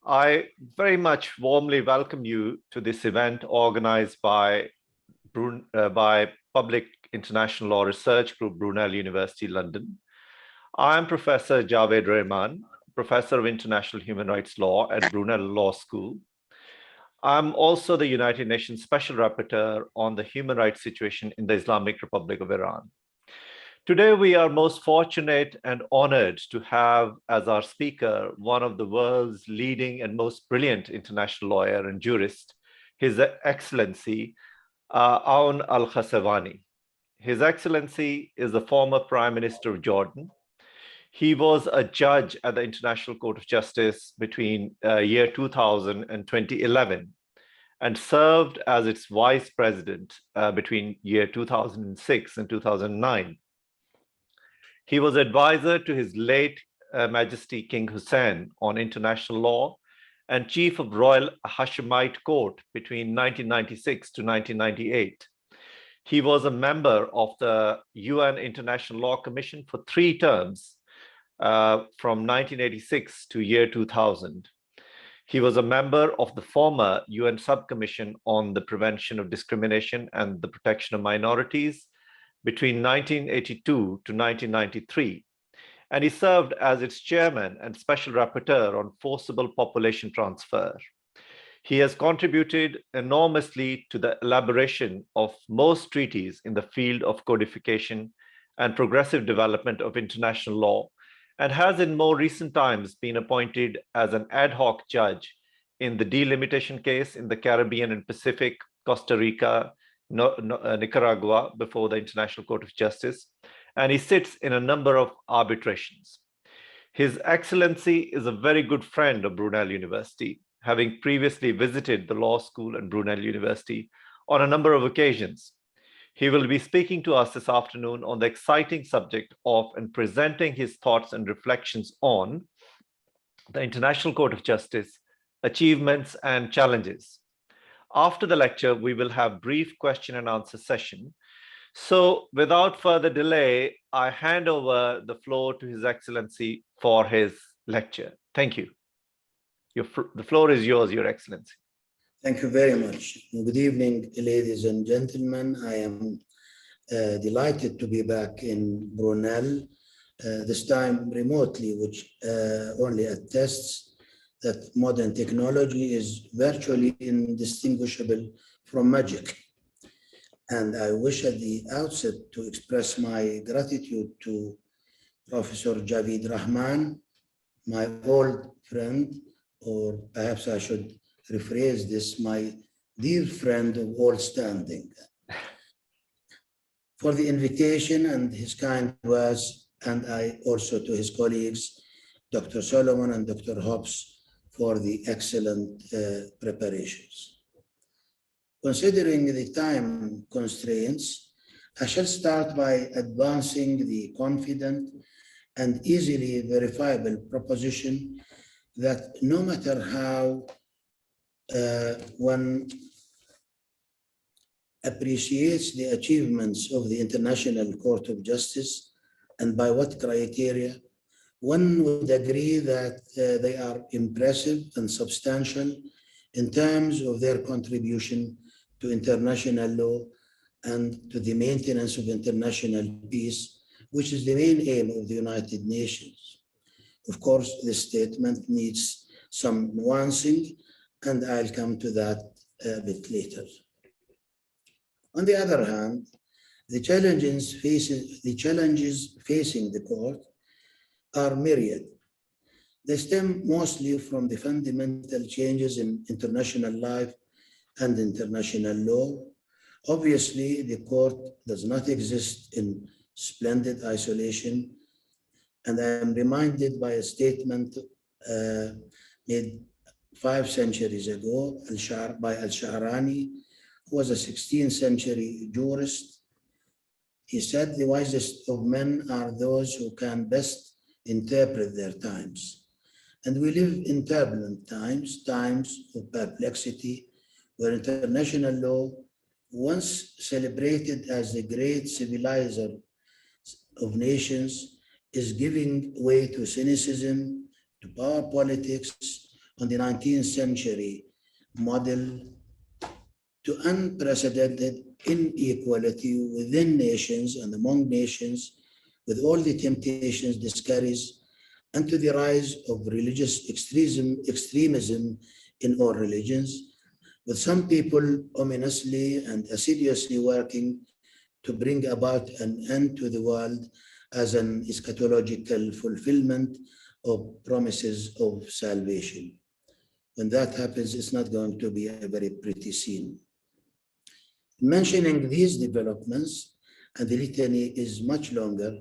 I very much warmly welcome you to this event organized by Public International Law Research Group, Brunel University, London. I am Professor Javaid Rehman, Professor of International Human Rights Law at Brunel Law School. I'm also the United Nations Special Rapporteur on the human rights situation in the Islamic Republic of Iran. Today, we are most fortunate and honored to have as our speaker one of the world's leading and most brilliant international lawyer and jurist, His Excellency Al-Khasawneh. His Excellency is the former Prime Minister of Jordan. He was a judge at the International Court of Justice between year 2000 and 2011 and served as its Vice-President between year 2006 and 2009. He was advisor to His late Majesty King Hussein on international law and Chief of Royal Hashemite Court between 1996 to 1998. He was a member of the UN International Law Commission for 3 terms from 1986 to year 2000. He was a member of the former UN Subcommission on the Prevention of Discrimination and the Protection of Minorities between 1982 to 1993, and he served as its chairman and special rapporteur on forcible population transfer. He has contributed enormously to the elaboration of most treaties in the field of codification and progressive development of international law, and has in more recent times been appointed as an ad hoc judge in the delimitation case in the Caribbean and Pacific, Costa Rica, Nicaragua before the International Court of Justice, and he sits in a number of arbitrations. His Excellency is a very good friend of Brunel University, having previously visited the law school and Brunel University on a number of occasions. He will be speaking to us this afternoon on the exciting subject of and presenting his thoughts and reflections on the International Court of Justice, achievements and challenges. After the lecture, we will have brief question and answer session. So without further delay, I hand over the floor to His Excellency for his lecture. Thank you. The floor is yours, Your Excellency. Thank you very much. Good evening, ladies and gentlemen. I am delighted to be back in Brunel, this time remotely, which only attests that modern technology is virtually indistinguishable from magic. And I wish at the outset to express my gratitude to Professor Javaid Rahman, my old friend, or perhaps I should rephrase this, my dear friend of old standing, for the invitation and his kind words, and I also to his colleagues, Dr. Solon and Dr. Hobbs, for the excellent preparations. Considering the time constraints, I shall start by advancing the confident and easily verifiable proposition that no matter how one appreciates the achievements of the International Court of Justice and by what criteria, one would agree that they are impressive and substantial in terms of their contribution to international law and to the maintenance of international peace, which is the main aim of the United Nations. Of course, this statement needs some nuancing, and I'll come to that a bit later. On the other hand, the challenges facing the court are myriad. They stem mostly from the fundamental changes in international life and international law. Obviously, the court does not exist in splendid isolation, and I am reminded by a statement made 5 centuries ago by Al-Sha'rani, who was a 16th century jurist. He said, "The wisest of men are those who can best interpret their times." And we live in turbulent times, times of perplexity, where international law, once celebrated as the great civilizer of nations, is giving way to cynicism, to power politics, on the 19th century model to unprecedented inequality within nations and among nations, with all the temptations this carries, and to the rise of religious extremism in all religions, with some people ominously and assiduously working to bring about an end to the world as an eschatological fulfillment of promises of salvation. When that happens, it's not going to be a very pretty scene. Mentioning these developments, and the litany is much longer,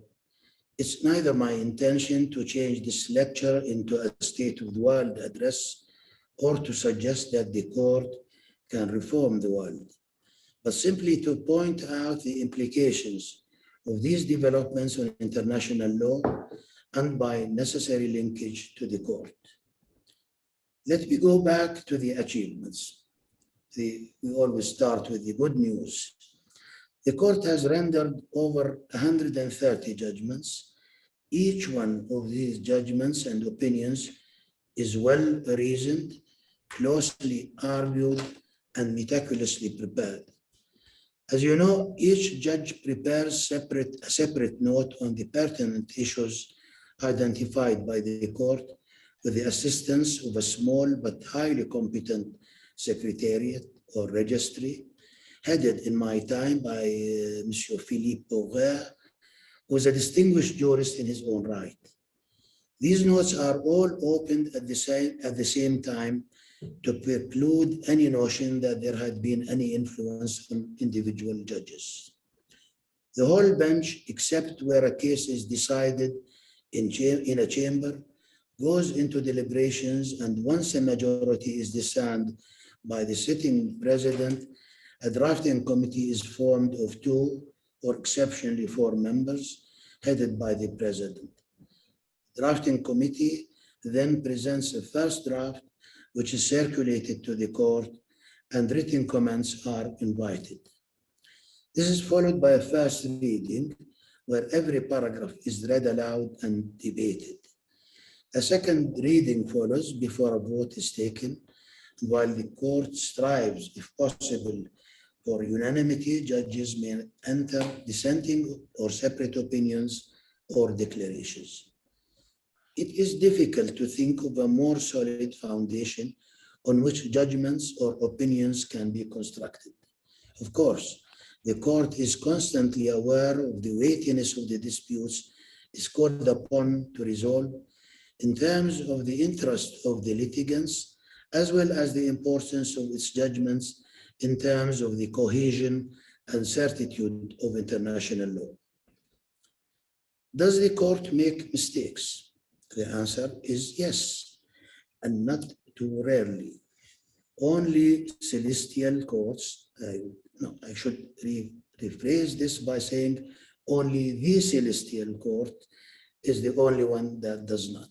it's neither my intention to change this lecture into a State of the World address or to suggest that the court can reform the world, but simply to point out the implications of these developments on international law and by necessary linkage to the court. Let me go back to the achievements. We always start with the good news. The court has rendered over 130 judgments. Each one of these judgments and opinions is well reasoned, closely argued, and meticulously prepared. As you know, each judge prepares a separate note on the pertinent issues identified by the court with the assistance of a small but highly competent secretariat or registry, headed in my time by Monsieur Philippe Bourguer, who is a distinguished jurist in his own right. These notes are all opened at the same time to preclude any notion that there had been any influence on individual judges. The whole bench, except where a case is decided in a chamber, goes into deliberations, and once a majority is discerned by the sitting president, a drafting committee is formed of 2 or exceptionally 4 members, headed by the president. The drafting committee then presents a first draft, which is circulated to the court, and written comments are invited. This is followed by a first reading, where every paragraph is read aloud and debated. A second reading follows before a vote is taken. While the court strives, if possible, for unanimity, judges may enter dissenting or separate opinions or declarations. It is difficult to think of a more solid foundation on which judgments or opinions can be constructed. Of course, the court is constantly aware of the weightiness of the disputes it is called upon to resolve in terms of the interest of the litigants, as well as the importance of its judgments in terms of the cohesion and certitude of international law. Does the court make mistakes? The answer is yes, and not too rarely. Only celestial courts, I should rephrase this by saying only the celestial court is the only one that does not.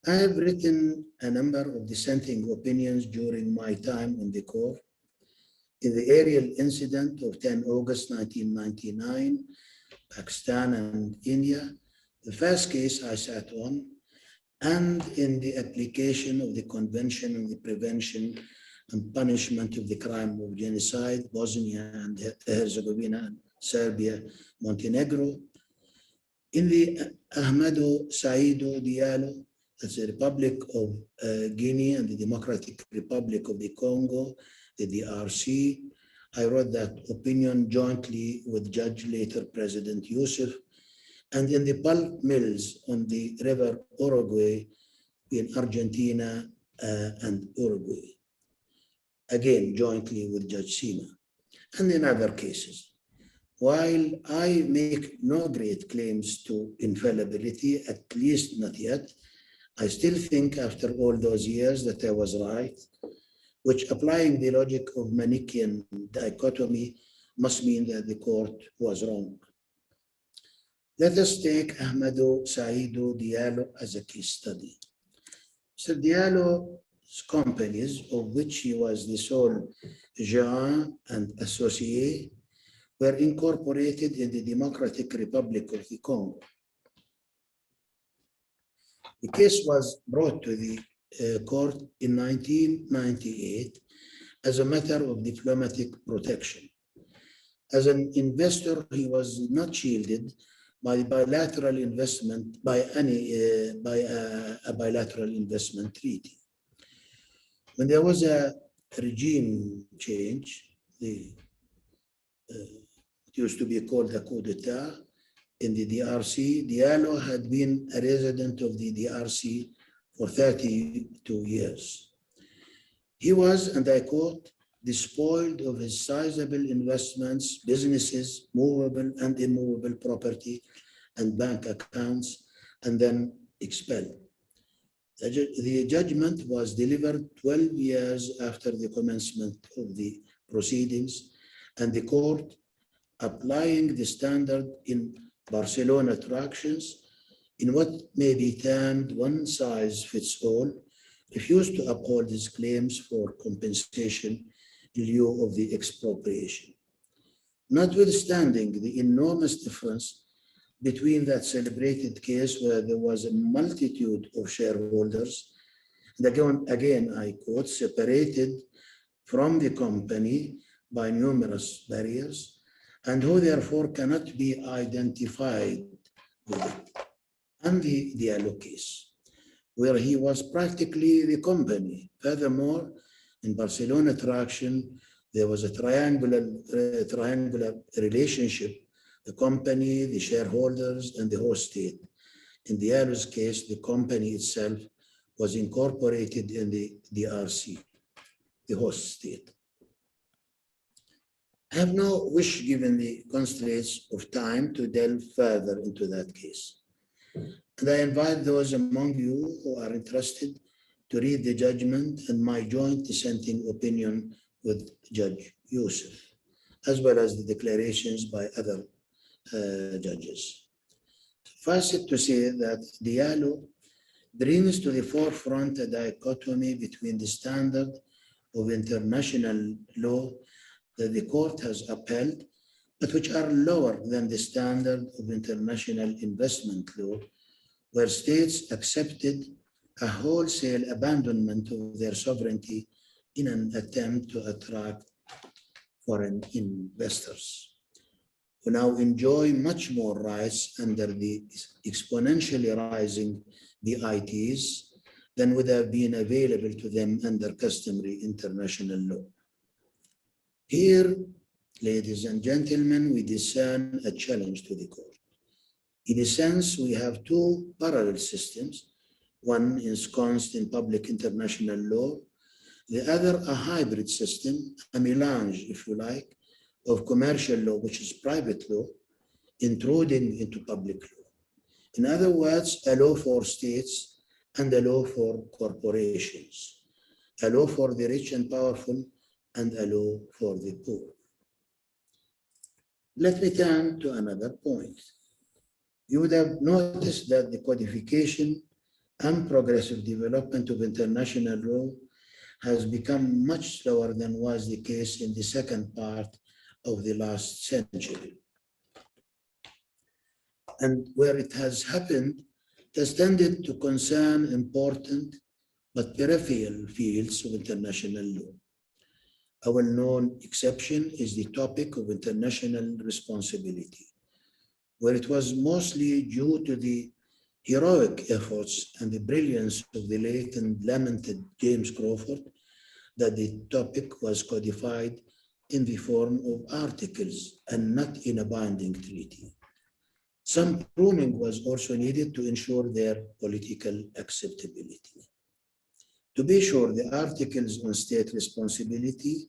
I have written a number of dissenting opinions during my time on the court. In the aerial incident of 10 August 1999, Pakistan and India, the first case I sat on, and in the application of the Convention on the Prevention and Punishment of the Crime of Genocide, Bosnia and Herzegovina, and Serbia, Montenegro, in the Ahmadu Saidu Diallo, that's the Republic of Guinea and the Democratic Republic of the Congo, the DRC. I wrote that opinion jointly with Judge, later President Yusuf, and in the pulp mills on the river Uruguay in Argentina and Uruguay, again jointly with Judge Sima, and in other cases. While I make no great claims to infallibility, at least not yet, I still think after all those years that I was right, which, applying the logic of Mardikian dichotomy, must mean that the court was wrong. Let us take Ahmadu Saidu Diallo as a case study. Mr. Diallo's companies, of which he was the sole gérant and associé, were incorporated in the Democratic Republic of the Congo. The case was brought to the court in 1998 as a matter of diplomatic protection. As an investor, he was not shielded by bilateral investment, by a bilateral investment treaty. When there was a regime change, it used to be called a coup d'etat in the DRC. Diallo had been a resident of the DRC for 32 years. He was, and I quote, despoiled of his sizable investments, businesses, movable and immovable property, and bank accounts, and then expelled. The judgment was delivered 12 years after the commencement of the proceedings, and the court, applying the standard in Barcelona attractions, in what may be termed one-size-fits-all, refused to uphold his claims for compensation in lieu of the expropriation. Notwithstanding the enormous difference between that celebrated case where there was a multitude of shareholders, and again I quote, separated from the company by numerous barriers, and who therefore cannot be identified with it, and the Diallo case, where he was practically the company. Furthermore, in Barcelona traction, there was a triangular relationship, the company, the shareholders, and the host state. In Diallo's case, the company itself was incorporated in the DRC, the host state. I have no wish, given the constraints of time, to delve further into that case. And I invite those among you who are interested to read the judgment and my joint dissenting opinion with Judge Yusuf, as well as the declarations by other judges. Suffice it to say that Diallo brings to the forefront a dichotomy between the standard of international law that the court has upheld, but which are lower than the standard of international investment law, where states accepted a wholesale abandonment of their sovereignty in an attempt to attract foreign investors, who now enjoy much more rights under the exponentially rising BITs than would have been available to them under customary international law. Here, ladies and gentlemen, we discern a challenge to the court. In a sense, we have two parallel systems, one ensconced in public international law, the other a hybrid system, a melange, if you like, of commercial law, which is private law, intruding into public law. In other words, a law for states and a law for corporations, a law for the rich and powerful and a law for the poor. Let me turn to another point. You would have noticed that the codification and progressive development of international law has become much slower than was the case in the second part of the last century. And where it has happened, it has tended to concern important but peripheral fields of international law. A well-known exception is the topic of international responsibility, where it was mostly due to the heroic efforts and the brilliance of the late and lamented James Crawford that the topic was codified in the form of articles and not in a binding treaty. Some pruning was also needed to ensure their political acceptability. To be sure, the articles on state responsibility,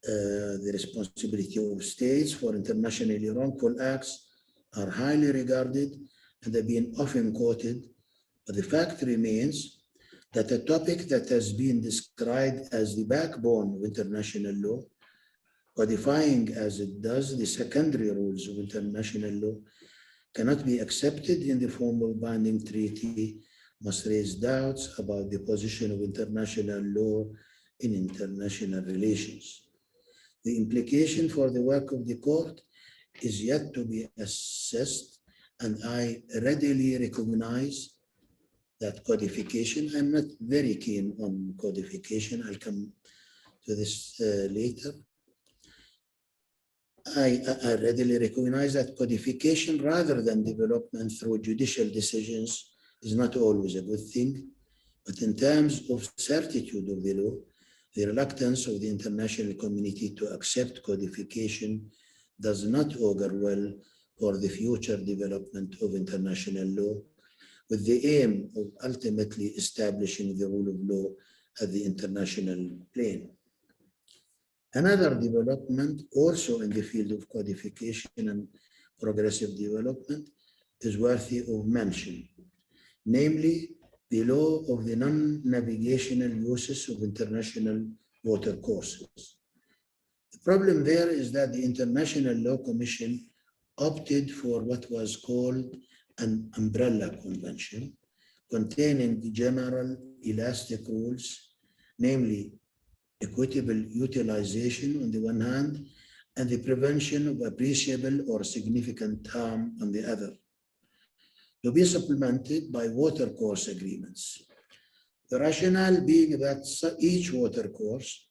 the responsibility of states for internationally wrongful acts, are highly regarded and have been often quoted, but the fact remains that a topic that has been described as the backbone of international law, codifying as it does the secondary rules of international law, cannot be accepted in the form of binding treaty, must raise doubts about the position of international law in international relations. The implication for the work of the court is yet to be assessed, and I readily recognize that codification, I'm not very keen on codification. I'll come to this later. I readily recognize that codification rather than development through judicial decisions is not always a good thing. But in terms of certitude of the law, the reluctance of the international community to accept codification does not augur well for the future development of international law, with the aim of ultimately establishing the rule of law at the international plane. Another development also in the field of codification and progressive development is worthy of mention, namely the law of the non-navigational uses of international water courses. The problem there is that the International Law Commission opted for what was called an umbrella convention containing the general elastic rules, namely equitable utilization on the one hand, and the prevention of appreciable or significant harm on the other, to be supplemented by watercourse agreements. The rationale being that each watercourse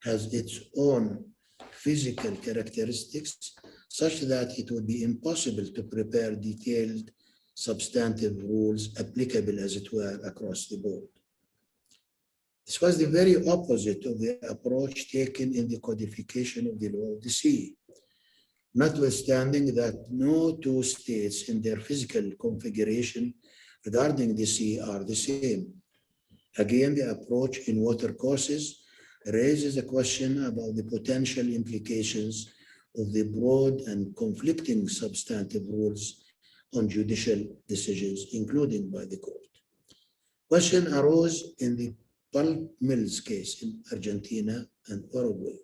has its own physical characteristics such that it would be impossible to prepare detailed substantive rules applicable, as it were, across the board. This was the very opposite of the approach taken in the codification of the law of the sea, notwithstanding that no two states in their physical configuration regarding the sea are the same. Again, the approach in watercourses raises a question about the potential implications of the broad and conflicting substantive rules on judicial decisions, including by the court. Question arose in the pulp mills case in Argentina and Uruguay.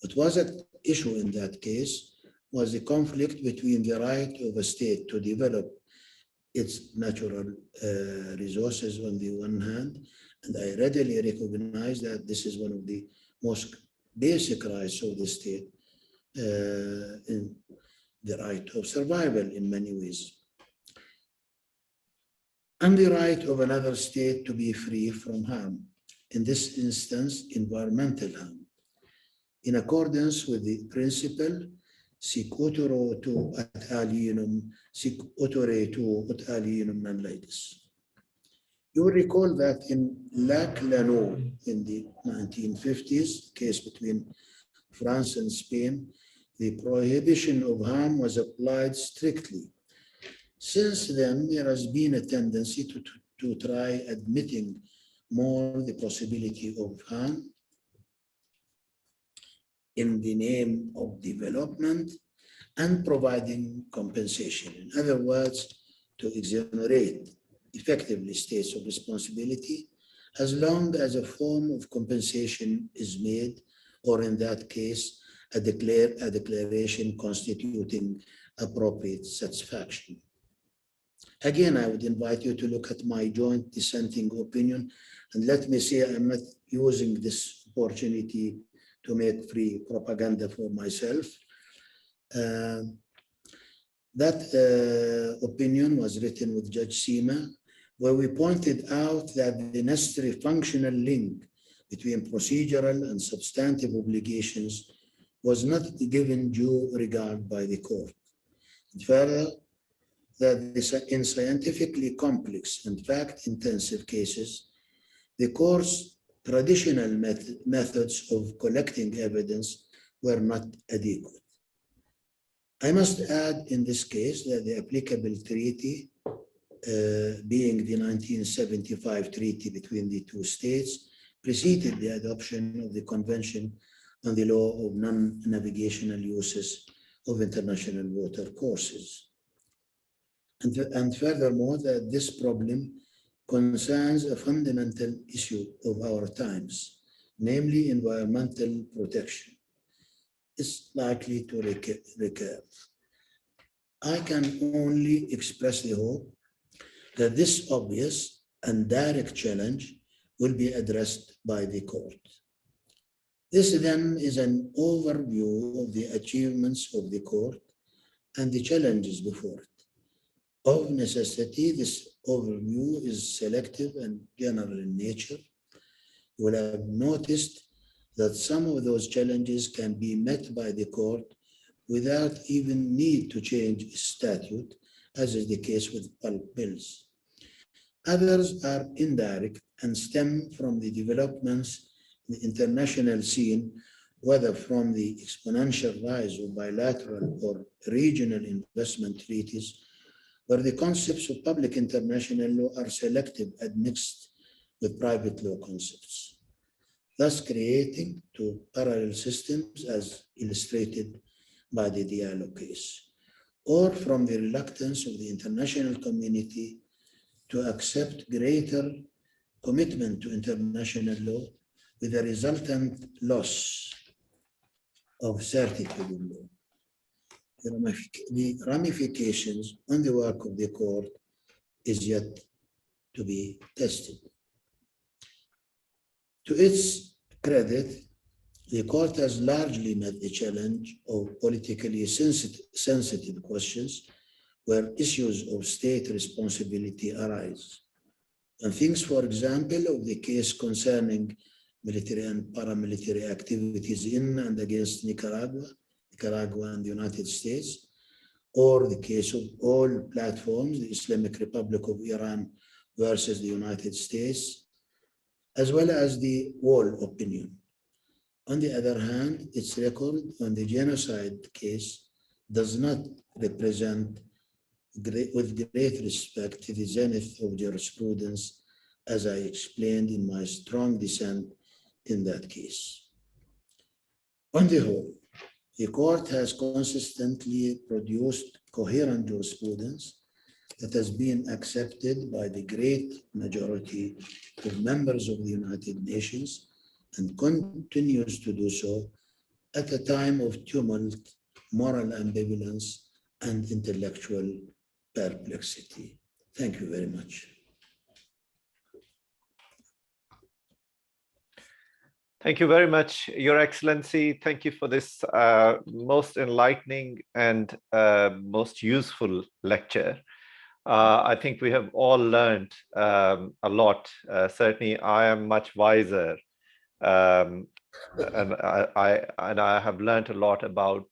What was at issue in that case was the conflict between the right of a state to develop its natural resources on the one hand, and I readily recognize that this is one of the most basic rights of the state, in the right of survival in many ways, and the right of another state to be free from harm, in this instance, environmental harm, in accordance with the principle sic utero tu ad alienum, sic utore tu ad alienum non laetus. You will recall that in Lac Lano in the 1950s, case between France and Spain, the prohibition of harm was applied strictly. Since then, there has been a tendency to try admitting more the possibility of harm in the name of development and providing compensation. In other words, to exonerate effectively states of responsibility as long as a form of compensation is made, or in that case, a declaration constituting appropriate satisfaction. Again, I would invite you to look at my joint dissenting opinion, and let me say I'm not using this opportunity to make free propaganda for myself. That opinion was written with Judge Seema, where we pointed out that the necessary functional link between procedural and substantive obligations was not given due regard by the court. And further, that in scientifically complex and fact-intensive cases, the court's traditional methods of collecting evidence were not adequate. I must add in this case that the applicable treaty, being the 1975 treaty between the two states, preceded the adoption of the Convention on the Law of Non-Navigational Uses of International Water Courses. And furthermore, that this problem concerns a fundamental issue of our times, namely environmental protection, is likely to recur. I can only express the hope that this obvious and direct challenge will be addressed by the court. This then is an overview of the achievements of the court and the challenges before it. Of necessity, this overview is selective and general in nature. You will have noticed that some of those challenges can be met by the court without even need to change statute, as is the case with bulk bills. Others are indirect and stem from the developments in the international scene, whether from the exponential rise of bilateral or regional investment treaties, where the concepts of public international law are selective and mixed with private law concepts, thus creating two parallel systems as illustrated by the Dialog case, or from the reluctance of the international community to accept greater commitment to international law with a resultant loss of certitude in law. The ramifications on the work of the court is yet to be tested. To its credit, the court has largely met the challenge of politically sensitive questions where issues of state responsibility arise. And things, for example, of the case concerning military and paramilitary activities in and against Nicaragua and the United States, or the case of all platforms, the Islamic Republic of Iran versus the United States, as well as the BUL opinion. On the other hand, its record on the genocide case does not represent with great respect to the zenith of jurisprudence, as I explained in my strong dissent in that case. On the whole, the court has consistently produced coherent jurisprudence that has been accepted by the great majority of members of the United Nations and continues to do so at a time of tumult, moral ambivalence, and intellectual perplexity. Thank you very much. Thank you very much, Your Excellency. Thank you for this most enlightening and most useful lecture. I think we have all learned a lot. Certainly, I am much wiser, and I have learned a lot about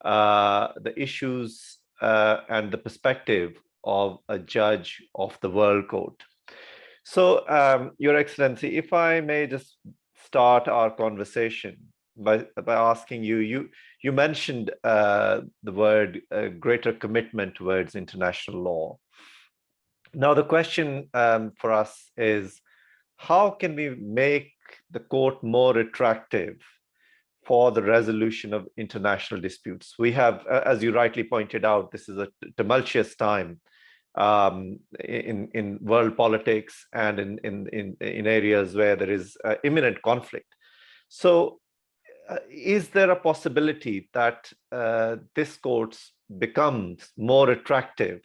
the issues and the perspective of a judge of the World Court. So, Your Excellency, if I may just start our conversation by asking you, you mentioned the word greater commitment towards international law. Now, the question for us is, how can we make the court more attractive for the resolution of international disputes? We have, as you rightly pointed out, this is a tumultuous time in world politics and in areas where there is imminent conflict. So is there a possibility that this court becomes more attractive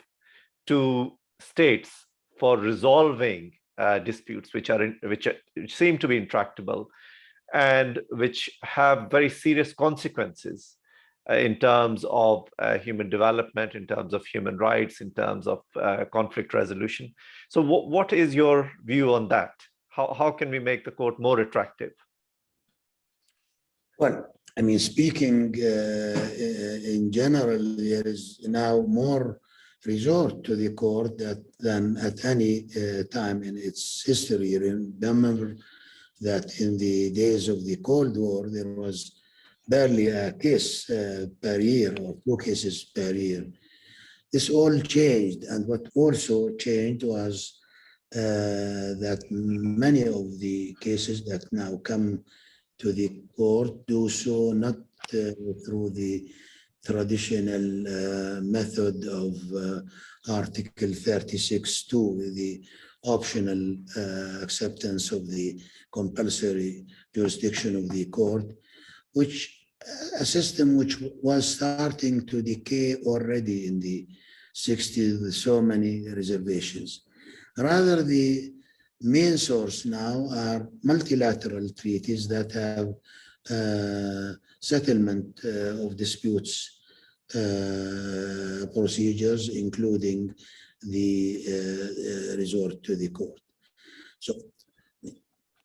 to states for resolving disputes which seem to be intractable and which have very serious consequences in terms of human development, in terms of human rights, in terms of conflict resolution? So what is your view on that? How can we make the court more attractive? Well, I mean, speaking in general, there is now more resort to the court than at any time in its history. Remember that in the days of the Cold War, there was barely a case per year or 2 cases per year. This all changed, and what also changed was that many of the cases that now come to the court do so not through the traditional method of Article 36(2), the optional acceptance of the compulsory jurisdiction of the court, which a system which was starting to decay already in the 60s with so many reservations. Rather, the main source now are multilateral treaties that have settlement of disputes procedures, including the resort to the court. So,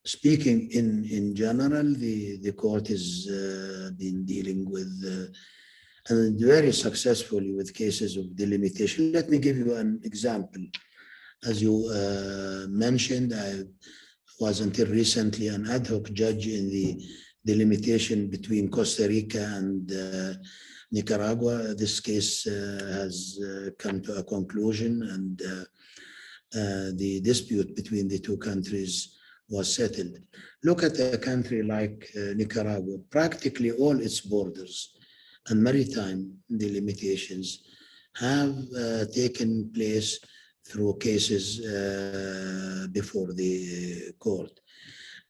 speaking in general, the court has been dealing with and very successfully with cases of delimitation. Let me give you an example. As you mentioned, I was until recently an ad hoc judge in the delimitation between Costa Rica and Nicaragua. This case has come to a conclusion, and the dispute between the two countries was settled. Look at a country like Nicaragua. Practically all its borders and maritime delimitations have taken place through cases before the court.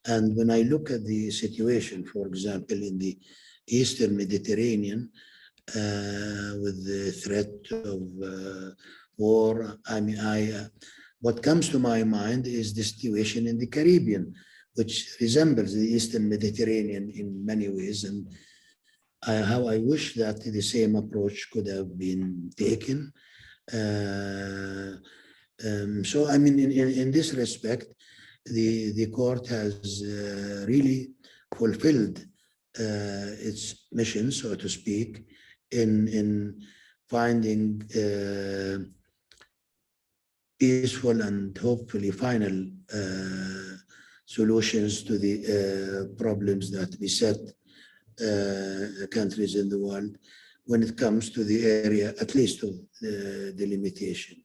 And when I look at the situation, for example, in the Eastern Mediterranean, with the threat of war, I mean, what comes to my mind is the situation in the Caribbean, which resembles the Eastern Mediterranean in many ways, and how I wish that the same approach could have been taken. So, I mean, in this respect, the court has really fulfilled its mission, so to speak, in finding peaceful and hopefully final solutions to the problems that beset countries in the world when it comes to the area, at least of the limitation.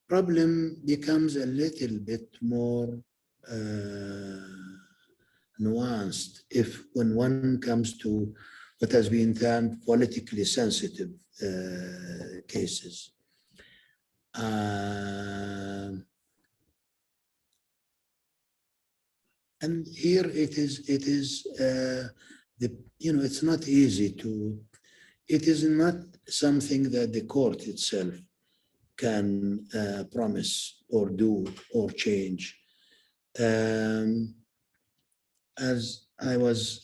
Problem becomes a little bit more nuanced when one comes to what has been termed politically sensitive cases. And here it is it's not easy to, it is not something that the court itself can promise or do or change. As I was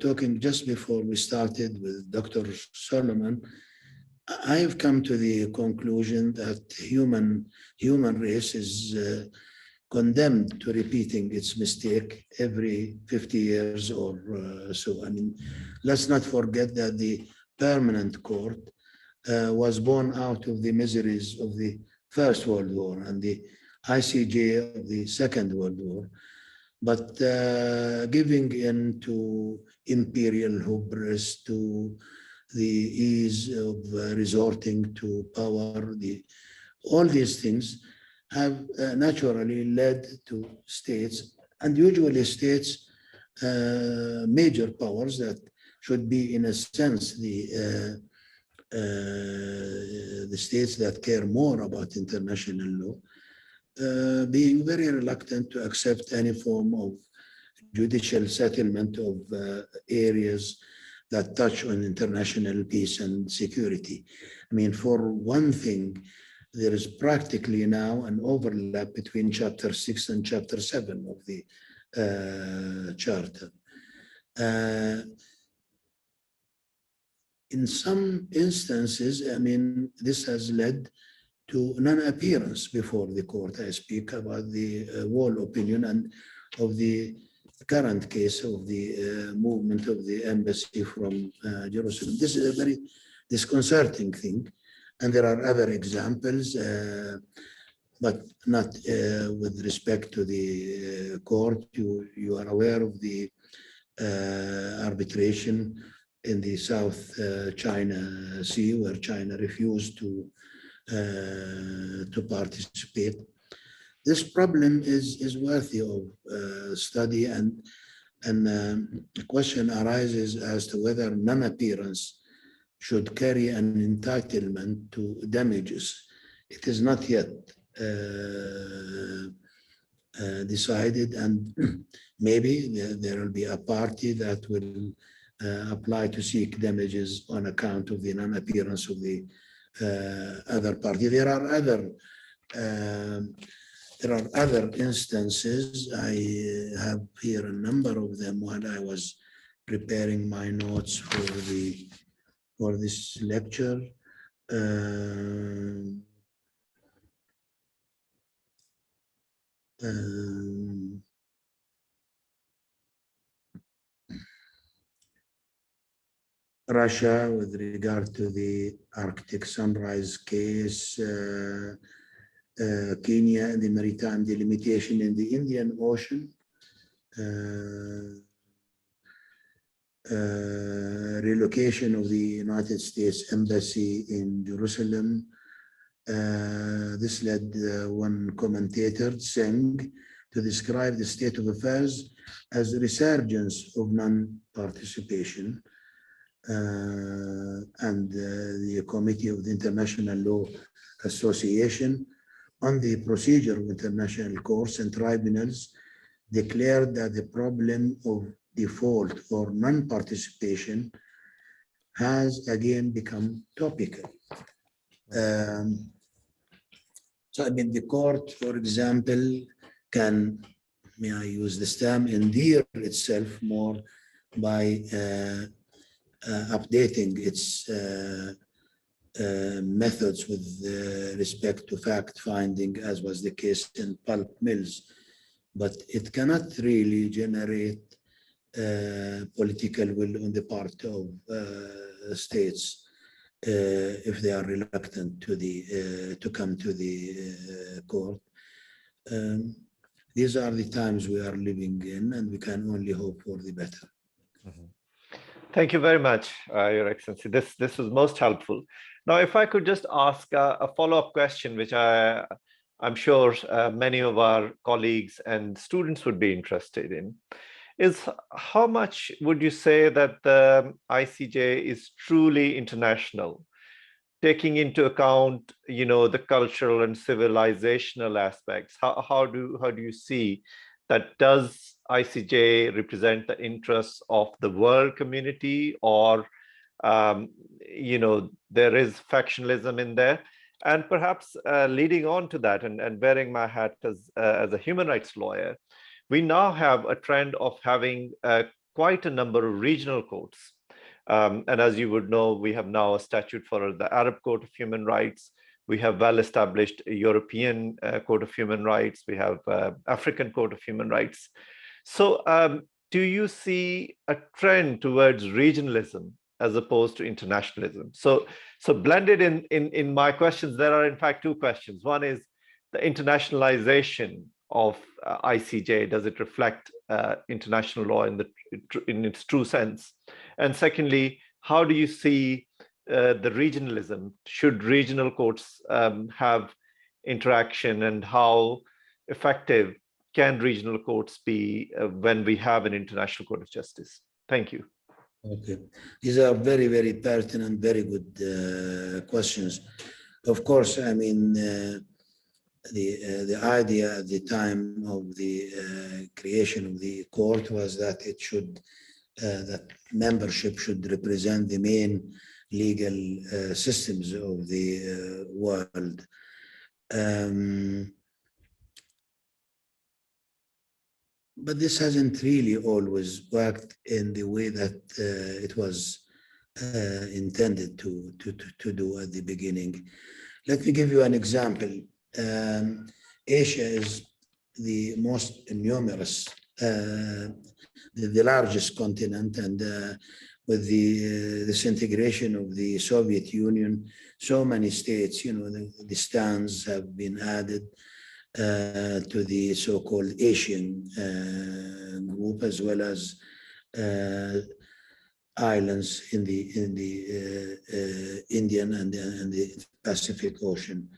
talking just before we started with Dr. Solomon, I have come to the conclusion that human race is condemned to repeating its mistake every 50 years or so. I mean, let's not forget that the permanent court was born out of the miseries of the First World War and the ICJ of the Second World War, but giving in to imperial hubris, to the ease of resorting to power, all these things have naturally led to states, and usually states, major powers that should be, in a sense, the states that care more about international law, being very reluctant to accept any form of judicial settlement of areas that touch on international peace and security. I mean, for one thing, there is practically now an overlap between Chapter 6 and Chapter 7 of the Charter. In some instances, I mean, this has led to non-appearance before the court. I speak about the Wall opinion and of the current case of the movement of the embassy from Jerusalem. This is a very disconcerting thing. And there are other examples, but not with respect to the court. You are aware of the arbitration in the South China Sea, where China refused to participate. This problem is worthy of study, and the question arises as to whether non-appearance should carry an entitlement to damages. It is not yet decided, and maybe there will be a party that will apply to seek damages on account of the non-appearance of the other party. There are other instances. I have here a number of them while I was preparing my notes for the for this lecture. Russia, with regard to the Arctic Sunrise case, Kenya and the maritime delimitation in the Indian Ocean, relocation of the United States Embassy in Jerusalem. This led one commentator, Singh, to describe the state of affairs as a resurgence of non-participation. And the Committee of the International Law Association on the procedure of international courts and tribunals declared that the problem of default or non-participation has again become topical. So I mean, the court, for example, can, may I use this term, endear itself more by updating its methods with respect to fact-finding, as was the case in pulp mills. But it cannot really generate political will on the part of states if they are reluctant to come to the court. These are the times we are living in, and we can only hope for the better. Thank you very much, Your Excellency. This was most helpful. Now, if I could just ask a follow-up question, which I'm sure many of our colleagues and students would be interested in, is how much would you say that the ICJ is truly international, taking into account, you know, the cultural and civilizational aspects? How do you see that? Does ICJ represent the interests of the world community, or you know, there is factionalism in there? And perhaps leading on to that, and wearing my hat as a human rights lawyer, we now have a trend of having quite a number of regional courts. And as you would know, we have now a statute for the Arab Court of Human Rights. We have well-established European Court of Human Rights. We have African Court of Human Rights. So do you see a trend towards regionalism as opposed to internationalism? So blended in my questions, there are in fact two questions. One is the internationalization of ICJ. Does it reflect international law in its true sense? And secondly, how do you see the regionalism? Should regional courts have interaction, and how effective can regional courts be when we have an international court of justice? Thank you. Okay, these are very, very pertinent, very good questions. Of course, I mean, the idea at the time of the creation of the court was that it should, that membership should represent the main legal systems of the world. But this hasn't really always worked in the way that it was intended to do at the beginning. Let me give you an example. Asia is the most numerous, the largest continent, and with the disintegration of the Soviet Union, so many states, you know, the stands have been added to the so-called Asian group, as well as islands in the Indian and the Pacific Ocean.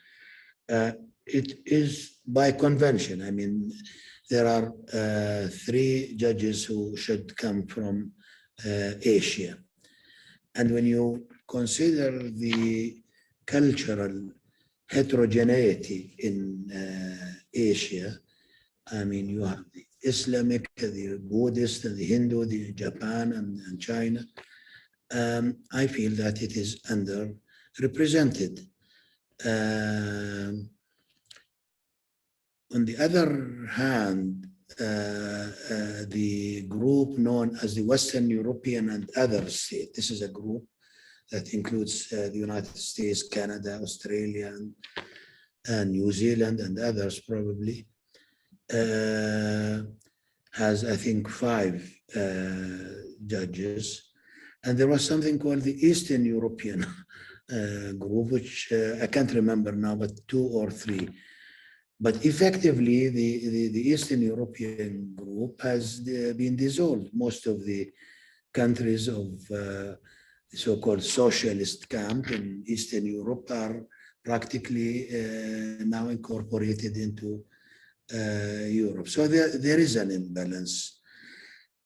It is by convention. I mean, there are 3 judges who should come from Asia. And when you consider the cultural heterogeneity in Asia, I mean, you have the Islamic, the Buddhist, and the Hindu, the Japan, and China. I feel that it is underrepresented. On the other hand, the group known as the Western European and other states, this is a group that includes the United States, Canada, Australia, and New Zealand, and others probably, has, I think, 5 judges. And there was something called the Eastern European group, which I can't remember now, but 2 or 3. But effectively, the Eastern European group has been dissolved. Most of the countries of the so-called socialist camp in Eastern Europe are practically now incorporated into Europe. So there is an imbalance.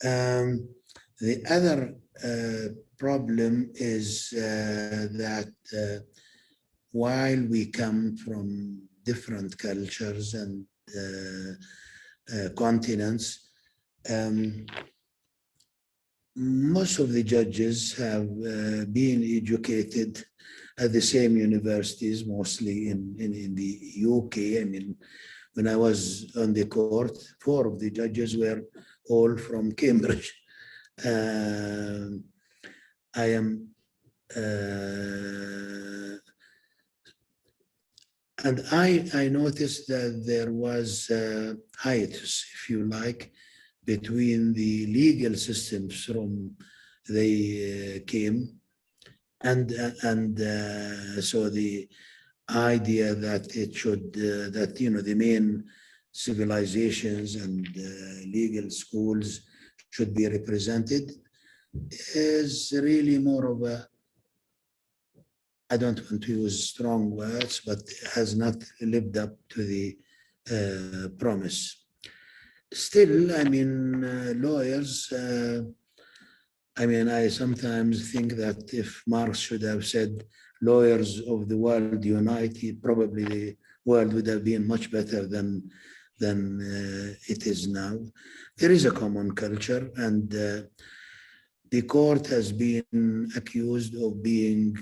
The other problem is that while we come from different cultures and continents, most of the judges have been educated at the same universities, mostly in the UK. I mean, when I was on the court, 4 of the judges were all from Cambridge. I am, and I noticed that there was a hiatus, if you like, between the legal systems from they came, and so the idea that it should that the main civilizations and legal schools should be represented is really more of a, I don't want to use strong words, but has not lived up to the promise. Still, I mean, lawyers, I mean, I sometimes think that if Marx should have said, lawyers of the world unite, probably the world would have been much better than it is now. There is a common culture, and the court has been accused of being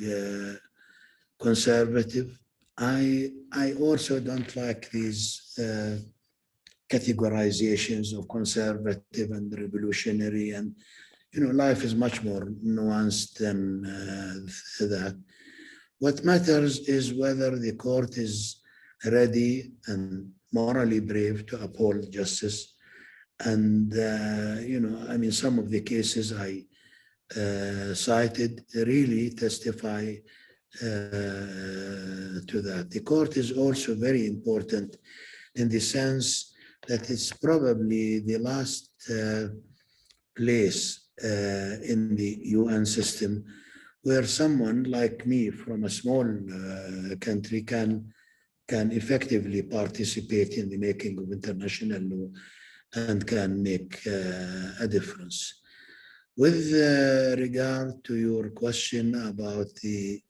conservative. I also don't like these categorizations of conservative and revolutionary, and life is much more nuanced than that. What matters is whether the court is ready and morally brave to uphold justice. And, I mean, some of the cases I cited really testify to that. The court is also very important in the sense that it's probably the last place in the UN system where someone like me from a small country can effectively participate in the making of international law and can make a difference. With regard to your question about the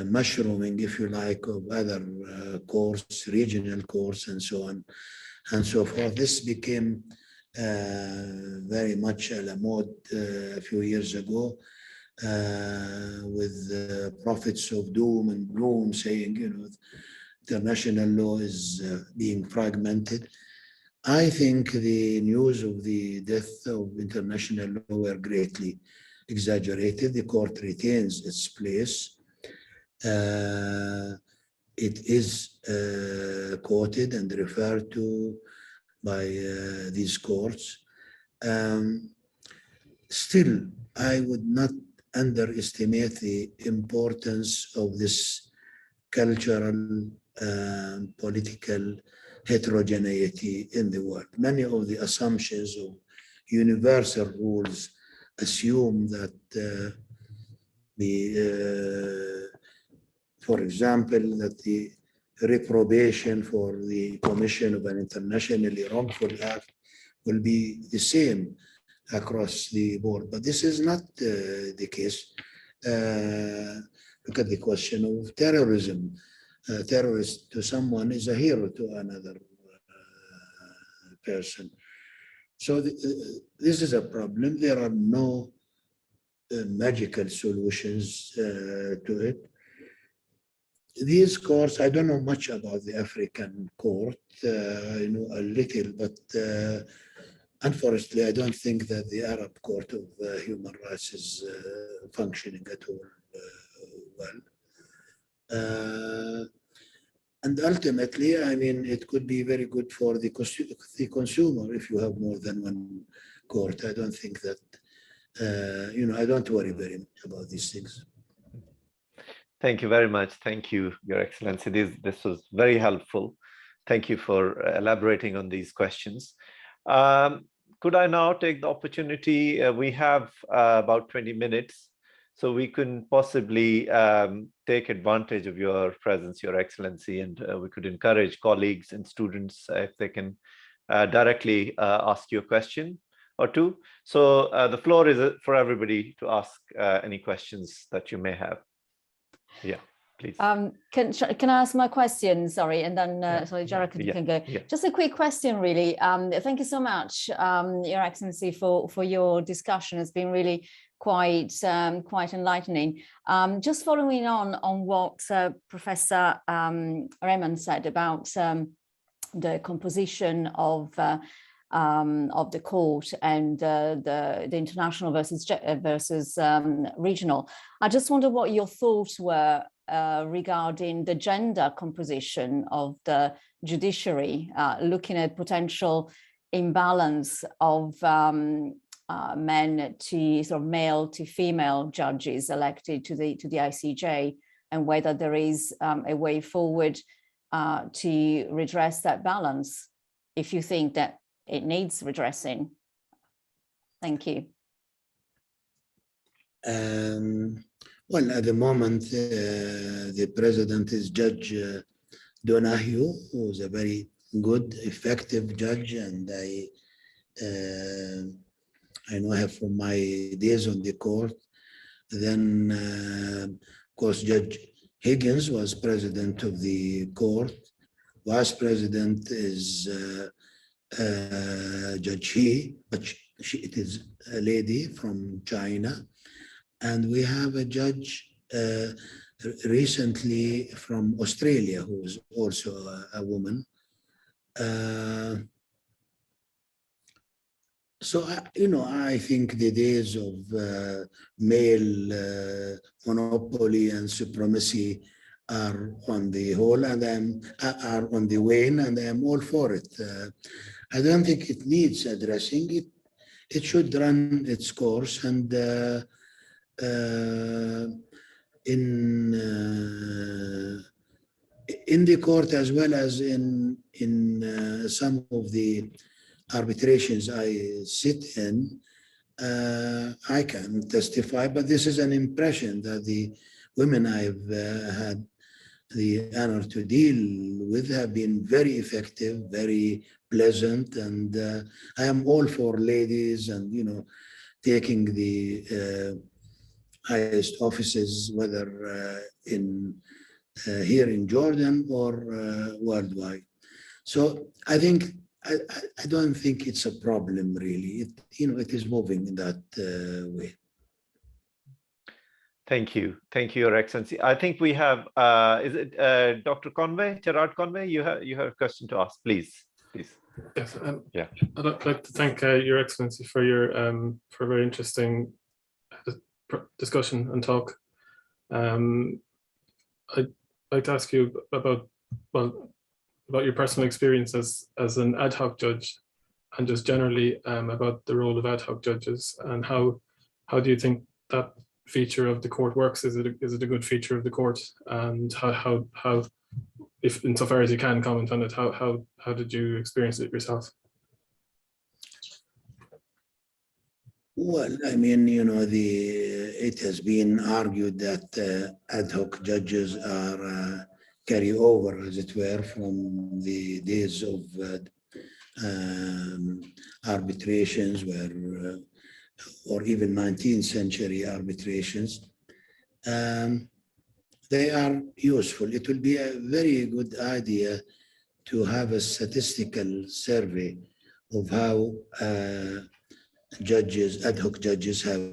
mushrooming, if you like, of other courts, regional courts, and so on and so forth, this became very much a la mode a few years ago, with prophets of doom and gloom saying, international law is being fragmented. I think the news of the death of international law were greatly exaggerated. The court retains its place. It is quoted and referred to by these courts. Still, I would not underestimate the importance of this cultural political heterogeneity in the world. Many of the assumptions of universal rules assume that for example, that the reprobation for the commission of an internationally wrongful act will be the same across the board. But this is not the case. Look at the question of terrorism. A terrorist to someone is a hero to another person. So this is a problem. There are no magical solutions to it. These courts, I don't know much about the African court. I know a little, but unfortunately, I don't think that the Arab Court of Human Rights is functioning at all. well. And ultimately, I mean, it could be very good for the consumer if you have more than one court. I don't think that, I don't worry very much about these things. Thank you very much. Thank you, Your Excellency. This was very helpful. Thank you for elaborating on these questions. Could I now take the opportunity? We have about 20 minutes, so we can possibly take advantage of your presence, Your Excellency, and we could encourage colleagues and students if they can directly ask you a question or two. So the floor is for everybody to ask any questions that you may have. Yeah, please. Can I ask my question? Sorry, and then sorry, Gerard can go. Yeah. Just a quick question, really. Thank you so much, Your Excellency, for your discussion. It's been really quite enlightening. Just following on what Professor Rehman said about the composition of the court and the international versus regional. I just wonder what your thoughts were regarding the gender composition of the judiciary, looking at potential imbalance of men to sort of male to female judges elected to the ICJ, and whether there is a way forward to redress that balance, if you think that it needs redressing. Thank you. Well, at the moment, the president is Judge Donahue, who is a very good, effective judge, and I know her from my days on the court. Then, of course, Judge Higgins was president of the court. Vice president is Judge He, but it is a lady from China. And we have a judge recently from Australia who is also a woman. So, I think the days of male monopoly and supremacy are on the whole, and are on the wane, and I am all for it. I don't think it needs addressing. It should run its course, and in the court, as well as in some of the arbitrations I sit in, I can testify, but this is an impression that the women I've had the honor to deal with have been very effective, very pleasant, and I am all for ladies and, taking the highest offices, whether here in Jordan or worldwide. So I think I don't think it's a problem really. It is moving in that way. Thank you, Your Excellency. I think we have. Is it Dr. Conway, Gerard Conway? You have a question to ask, please. Yes. Yeah. I'd like to thank Your Excellency for your for a very interesting discussion and talk. I'd like to ask you about your personal experience as an ad hoc judge, and just generally about the role of ad hoc judges, and how do you think that feature of the court works? Is it a good feature of the court, and how if insofar as you can comment on it, how did you experience it yourself? Well, I mean, it has been argued that ad hoc judges are carry over, as it were, from the days of arbitrations, or even 19th century arbitrations. They are useful. It will be a very good idea to have a statistical survey of how ad hoc judges have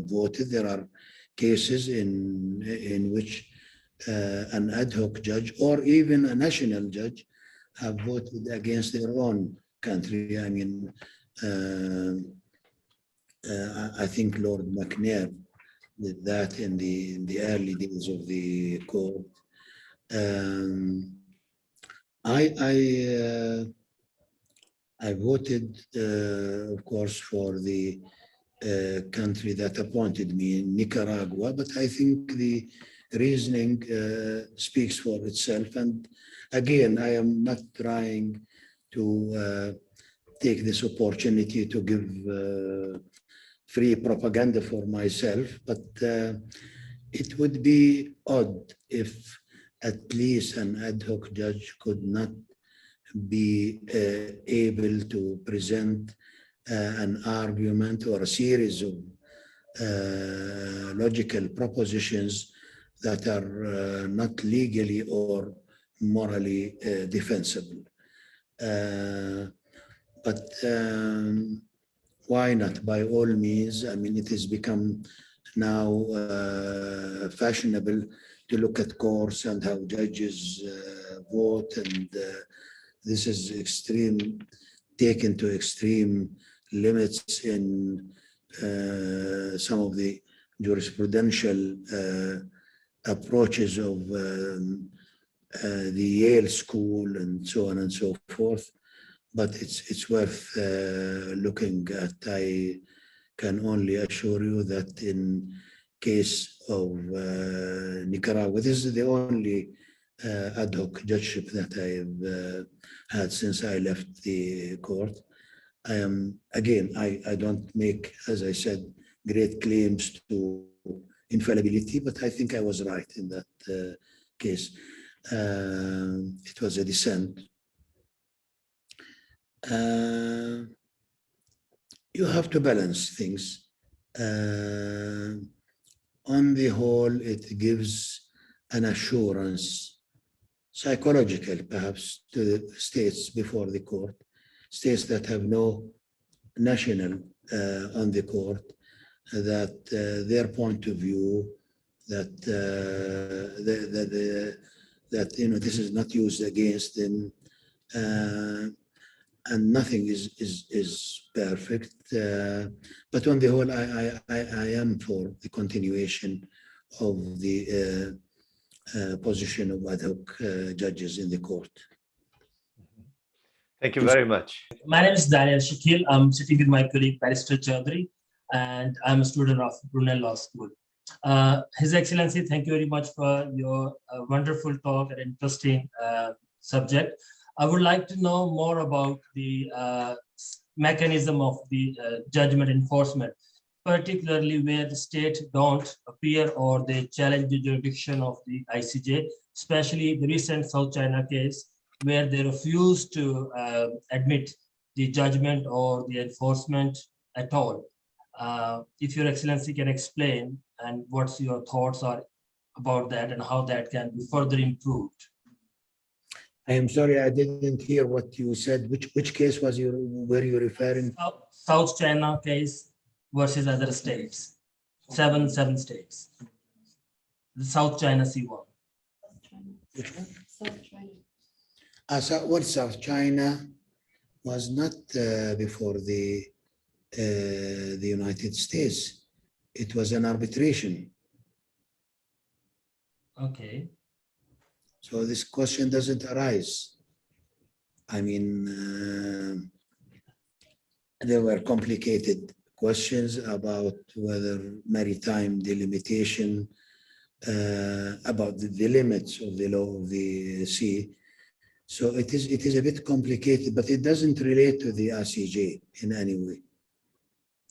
voted. There are cases in which an ad hoc judge or even a national judge have voted against their own country. I mean, I think Lord McNair did that in the early days of the court. I voted, of course, for the country that appointed me, in Nicaragua, but I think the reasoning speaks for itself. And again, I am not trying to take this opportunity to give free propaganda for myself, but it would be odd if at least an ad hoc judge could not be able to present an argument or a series of logical propositions that are not legally or morally defensible. But why not? By all means. I mean, it has become now fashionable to look at courts and how judges vote, and this is taken to extreme limits in some of the jurisprudential approaches of the Yale School and so on and so forth. But it's worth looking at. I can only assure you that in case of Nicaragua, this is the only ad hoc judgeship that I've had since I left the court. I am, again, I don't make, as I said, great claims to infallibility, but I think I was right in that case. It was a dissent. You have to balance things. On the whole, it gives an assurance, psychological perhaps, to the states before the court, states that have no national on the court, that their point of view, that this is not used against them, and nothing is perfect. But on the whole, I am for the continuation of the position of ad hoc judges in the court. Thank you very much. My name is Daniyal Shakeel. I'm sitting with my colleague, Barrister Chaudhary, and I'm a student of Brunel Law School. His Excellency, thank you very much for your wonderful talk and interesting subject. I would like to know more about the mechanism of the judgment enforcement, particularly where the state don't appear or they challenge the jurisdiction of the ICJ, especially the recent South China case, where they refuse to admit the judgment or the enforcement at all. If Your Excellency can explain, and what's your thoughts are about that and how that can be further improved. I am sorry, I didn't hear what you said. Which case were you referring? South China case versus other states, seven states. The South China C1. Which one? South China. South China was not before the United States. It was an arbitration. Okay. So this question doesn't arise. I mean, there were complicated questions about whether maritime delimitation, about the limits of the law of the sea. So it is a bit complicated, but it doesn't relate to the ICJ in any way.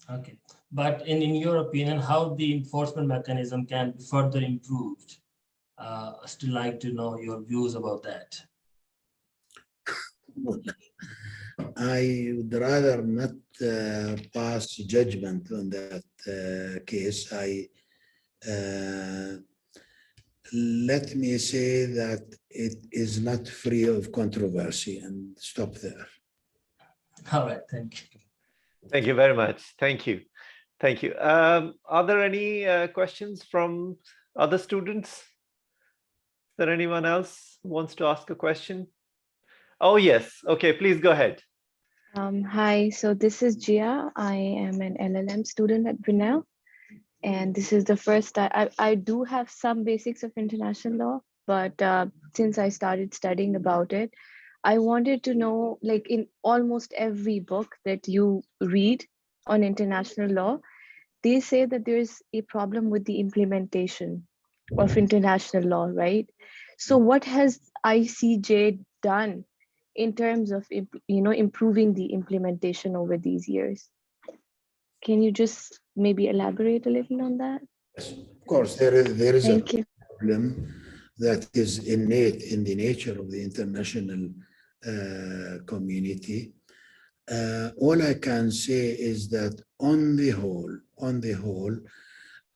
Okay, but in your opinion, how the enforcement mechanism can be further improved? I still like to know your views about that. I would rather not pass judgment on that case. Let me say that it is not free of controversy, and stop there. All right, thank you. Thank you very much. Thank you. Thank you. Are there any questions from other students? Is there anyone else who wants to ask a question? Oh, yes. Okay, please go ahead. Hi, so this is Jiya. I am an LLM student at Brunel. And this is the first time I do have some basics of international law, but since I started studying about it, I wanted to know, like in almost every book that you read on international law, they say that there's a problem with the implementation of international law, right? So what has ICJ done in terms of improving the implementation over these years? Can you just maybe elaborate a little on that? Yes, of course, there is Thank a you. problem that is innate in the nature of the international community. All I can say is that on the whole,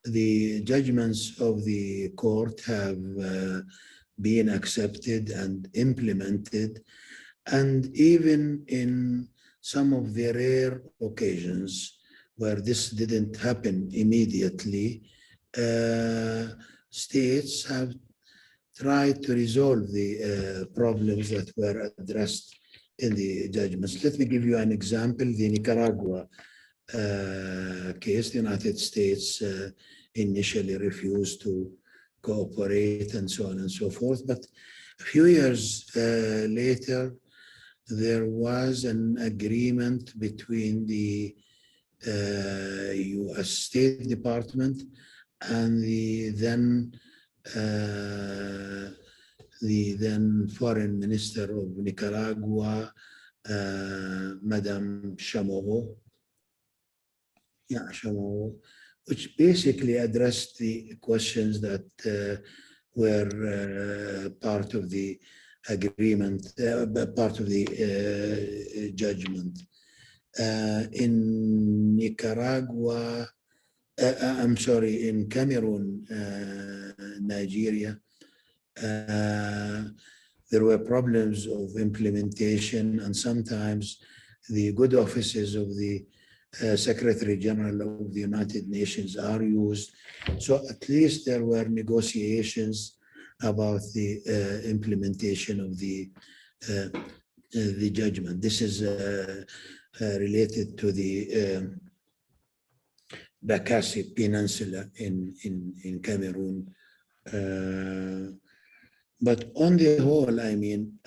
the judgments of the court have been accepted and implemented, and even in some of the rare occasions where this didn't happen immediately, states have tried to resolve the problems that were addressed in the judgments. Let me give you an example. The Nicaragua case, the United States initially refused to cooperate and so on and so forth. But a few years later, there was an agreement between the U.S. State Department and the then Foreign Minister of Nicaragua, Madame Chamorro, which basically addressed the questions that were part of the agreement, part of the judgment. In Nicaragua, in Cameroon, Nigeria, there were problems of implementation, and sometimes the good offices of the Secretary General of the United Nations are used. So at least there were negotiations about the implementation of the judgment. This is related to the Bakassi Peninsula in Cameroon. But on the whole, I mean,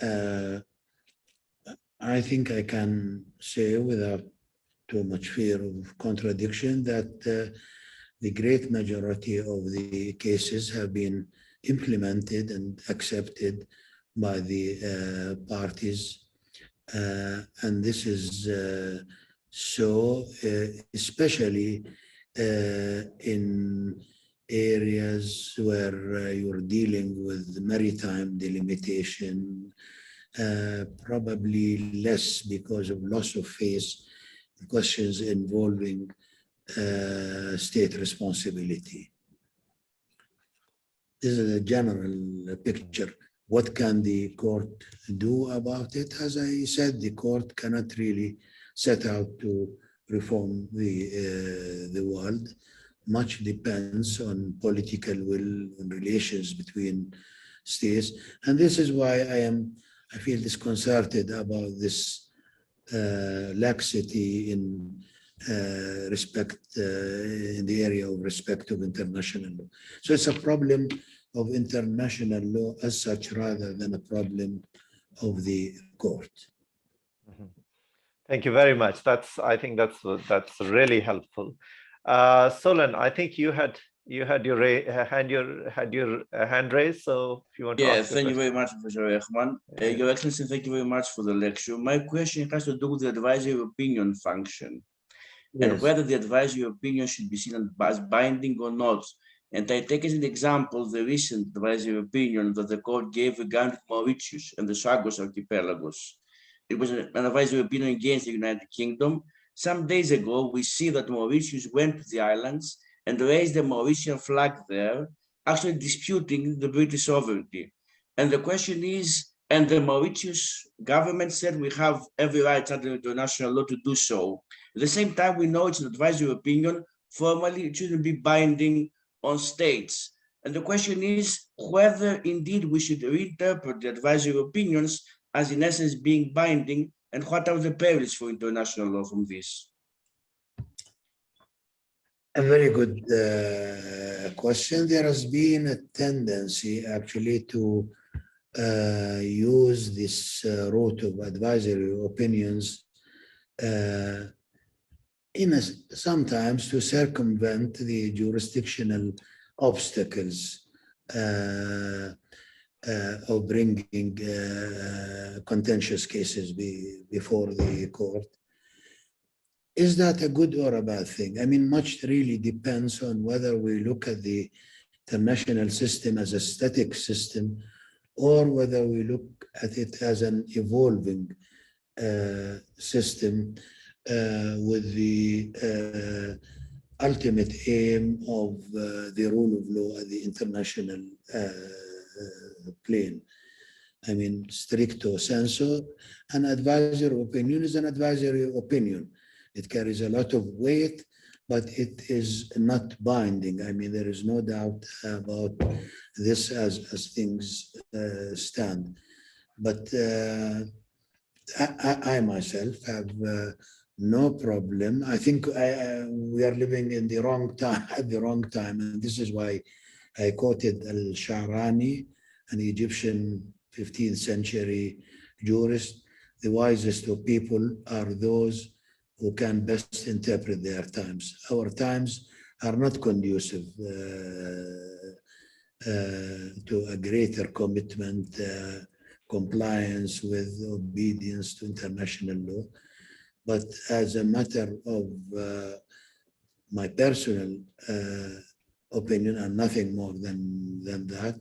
I think I can say without too much fear of contradiction that the great majority of the cases have been implemented and accepted by the parties. And this is so, especially in areas where you're dealing with maritime delimitation, probably less because of loss of face, questions involving state responsibility. This is a general picture. What can the court do about it? As I said, the court cannot really set out to reform the world. Much depends on political will and relations between states. And this is why I feel disconcerted about this laxity in respect in the area of respect of international law. So it's a problem of international law as such rather than a problem of the court. Mm-hmm. Thank you very much. I think that's really helpful. Solon, I think you had your hand raised. So if you want to ask thank you very much, Professor Rehman. Your Excellency, thank you very much for the lecture. My question has to do with the advisory opinion function, and whether the advisory opinion should be seen as binding or not. And I take as an example the recent advisory opinion that the court gave regarding Mauritius and the Chagos archipelagos. It was an advisory opinion against the United Kingdom. Some days ago, we see that Mauritius went to the islands and raised the Mauritian flag there, actually disputing the British sovereignty. And the question is, and the Mauritius government said we have every right under international law to do so. At the same time, we know it's an advisory opinion. Formally, it shouldn't be binding on states. And the question is whether indeed we should reinterpret the advisory opinions as in essence being binding, and what are the perils for international law from this? A very good question. There has been a tendency actually to use this route of advisory opinions sometimes to circumvent the jurisdictional obstacles of bringing contentious cases before the court. Is that a good or a bad thing? I mean, much really depends on whether we look at the international system as a static system or whether we look at it as an evolving system with the ultimate aim of the rule of law at the international plane. I mean, stricto sensu, an advisory opinion is an advisory opinion. It carries a lot of weight, but it is not binding. I mean, there is no doubt about this as things stand. But I myself have no problem. I think we are living in the wrong time, at the wrong time. And this is why I quoted Al-Sha'rani, an Egyptian 15th century jurist. The wisest of people are those who can best interpret their times. Our times are not conducive to a greater commitment, compliance with obedience to international law. But as a matter of my personal opinion and nothing more than that,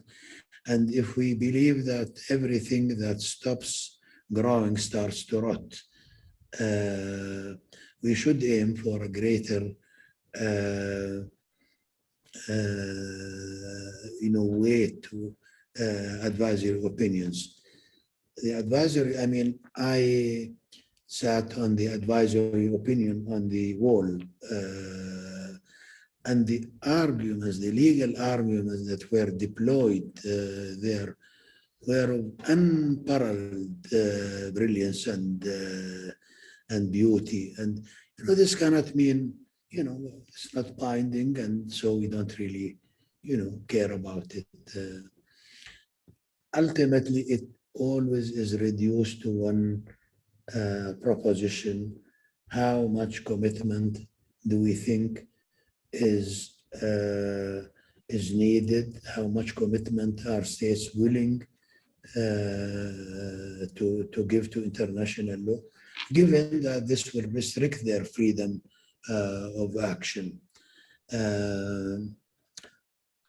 and if we believe that everything that stops growing starts to rot, we should aim for a greater weight to advisory opinions. The advisory, I mean, I sat on the advisory opinion on the wall, and the arguments, the legal arguments that were deployed there were of unparalleled brilliance and beauty. And this cannot mean, it's not binding, and so we don't really, care about it. Ultimately, it always is reduced to one proposition: how much commitment do we think is needed? How much commitment are states willing to give to international law, given that this will restrict their freedom of action?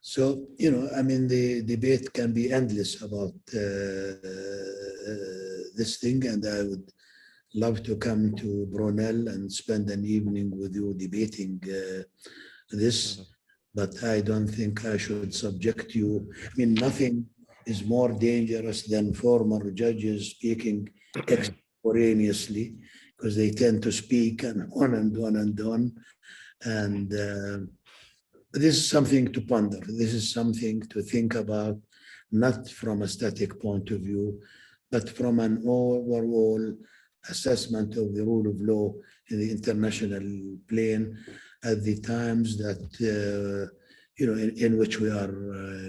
So, I mean, the debate can be endless about this thing, and I would love to come to Brunel and spend an evening with you debating this, but I don't think I should subject you. I mean, nothing is more dangerous than former judges speaking extemporaneously, because they tend to speak and on and on and on. And this is something to ponder. This is something to think about, not from a static point of view, but from an overall assessment of the rule of law in the international plane at the times that, in which we are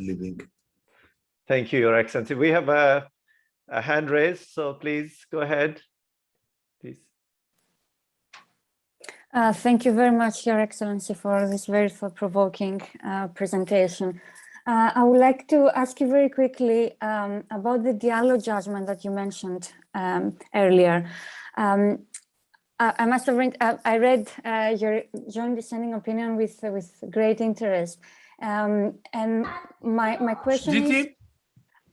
living. Thank you, Your Excellency. We have a hand raised, so please go ahead. Please. Thank you very much, Your Excellency, for this very thought-provoking presentation. I would like to ask you very quickly about the Diallo judgment that you mentioned earlier. I must have read, I read your joint dissenting opinion with great interest. And my question is,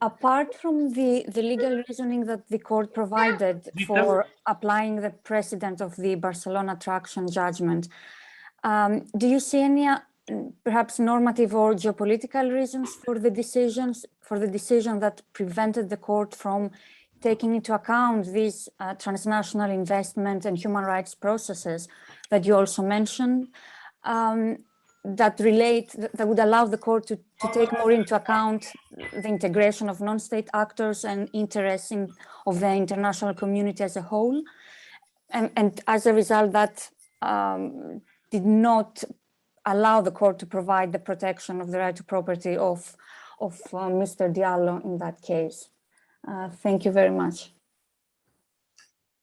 apart from the legal reasoning that the court provided for applying the precedent of the Barcelona traction judgment, do you see any perhaps normative or geopolitical reasons for the decision that prevented the court from taking into account these transnational investment and human rights processes that you also mentioned, that would allow the court to take more into account the integration of non-state actors and interests of the international community as a whole, and as a result that did not allow the court to provide the protection of the right to property of Mr. Diallo in that case? Thank you very much.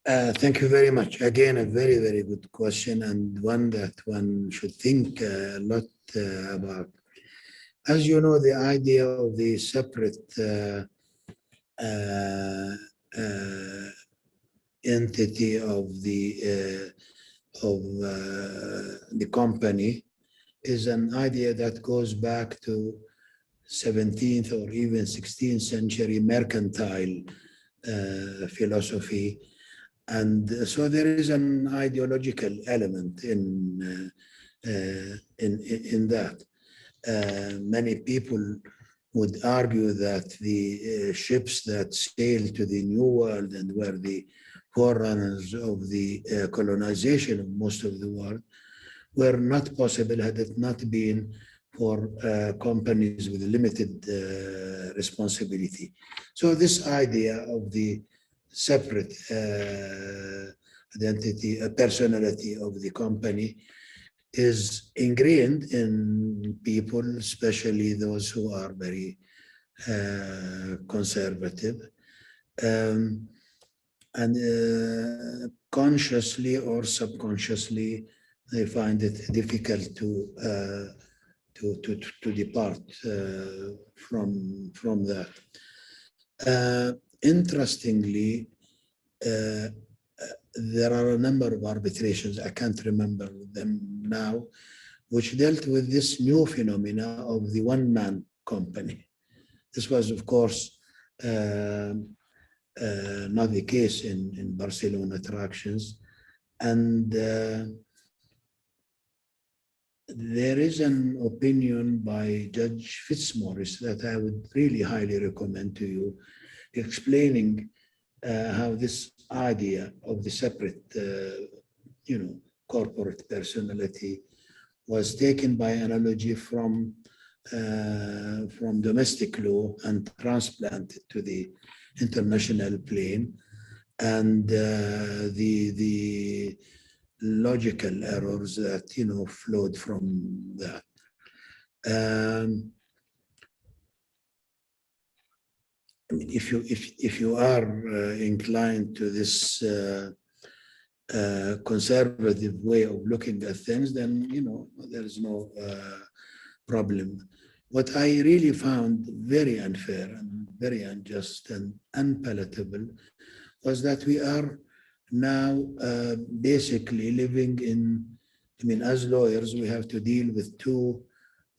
Thank you very much. Again, a very, very good question, and one that one should think a lot about. As you know, the idea of the separate entity of the company is an idea that goes back to 17th or even 16th century mercantile philosophy. And so there is an ideological element in that. Many people would argue that the ships that sailed to the New World and were the forerunners of the colonization of most of the world were not possible had it not been for companies with limited responsibility. So this idea of the separate identity, personality of the company is ingrained in people, especially those who are very conservative. And consciously or subconsciously, they find it difficult to depart from that. Interestingly, there are a number of arbitrations, I can't remember them now, which dealt with this new phenomena of the one-man company. This was, of course, not the case in Barcelona attractions. And there is an opinion by Judge Fitzmaurice that I would really highly recommend to you, explaining how this idea of the separate, corporate personality was taken by analogy from domestic law and transplanted to the international plane, and the logical errors that flowed from that. I mean, if you are inclined to this conservative way of looking at things, then there is no problem. What I really found very unfair and very unjust and unpalatable was that we are now basically living in, as lawyers, we have to deal with two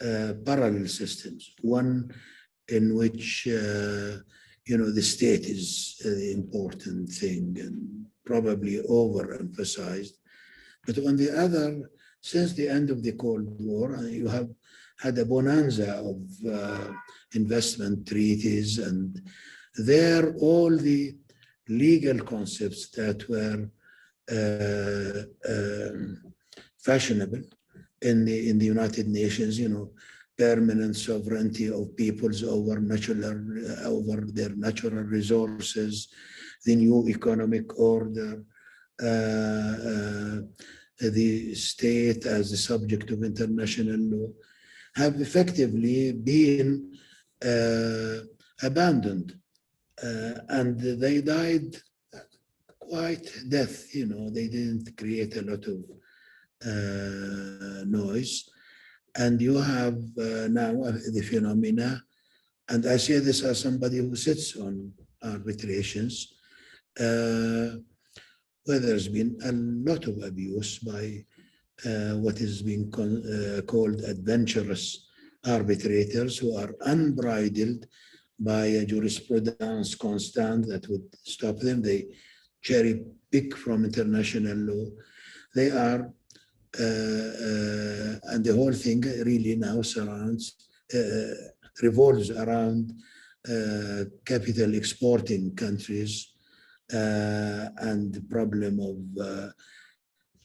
parallel systems. One in which the state is the important thing and probably overemphasized. But on the other, since the end of the Cold War, you have had a bonanza of investment treaties, and there all the legal concepts that were fashionable in the United Nations, permanent sovereignty of peoples over their natural resources, the new economic order, the state as the subject of international law, have effectively been abandoned, and they died quite death. They didn't create a lot of noise. And you have now the phenomena, and I say this as somebody who sits on arbitrations, where there's been a lot of abuse by what is being called adventurous arbitrators, who are unbridled by a jurisprudence constant that would stop them. They cherry pick from international law. They are and the whole thing really now revolves around capital exporting countries and the problem of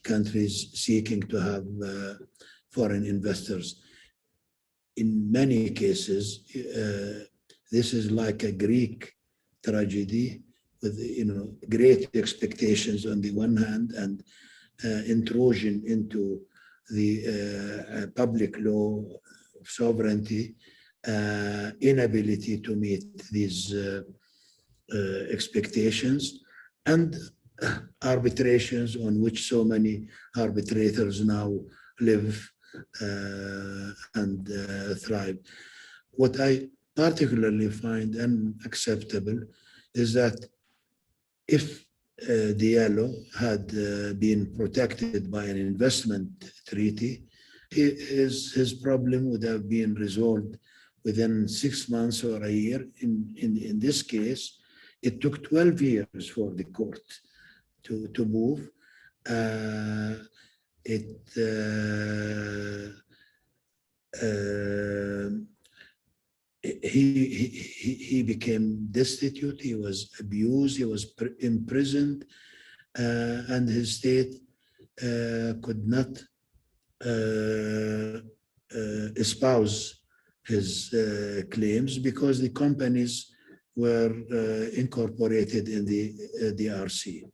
countries seeking to have foreign investors. In many cases, this is like a Greek tragedy with great expectations on the one hand and intrusion into the public law of sovereignty, inability to meet these expectations, and arbitrations on which so many arbitrators now live and thrive. What I particularly find unacceptable is that if Diallo had been protected by an investment treaty, his problem would have been resolved within 6 months or a year. In this case, it took 12 years for the court to move. He became destitute, he was abused, he was imprisoned, and his state could not espouse his claims because the companies were incorporated in the DRC.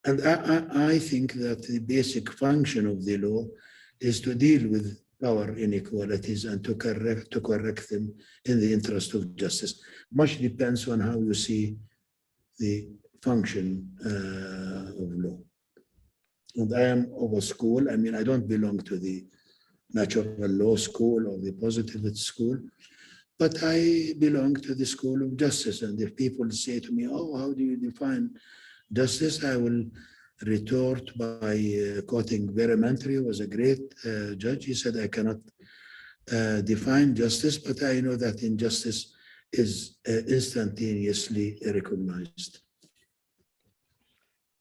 And I think that the basic function of the law is to deal with power inequalities and to correct them in the interest of justice. Much depends on how you see the function of law. And I am of a school, I mean, I don't belong to the natural law school or the positivist school, but I belong to the school of justice. And if people say to me, oh, how do you define justice? I will retort by quoting Verementry, who was a great judge. He said, I cannot define justice, but I know that injustice is instantaneously recognized.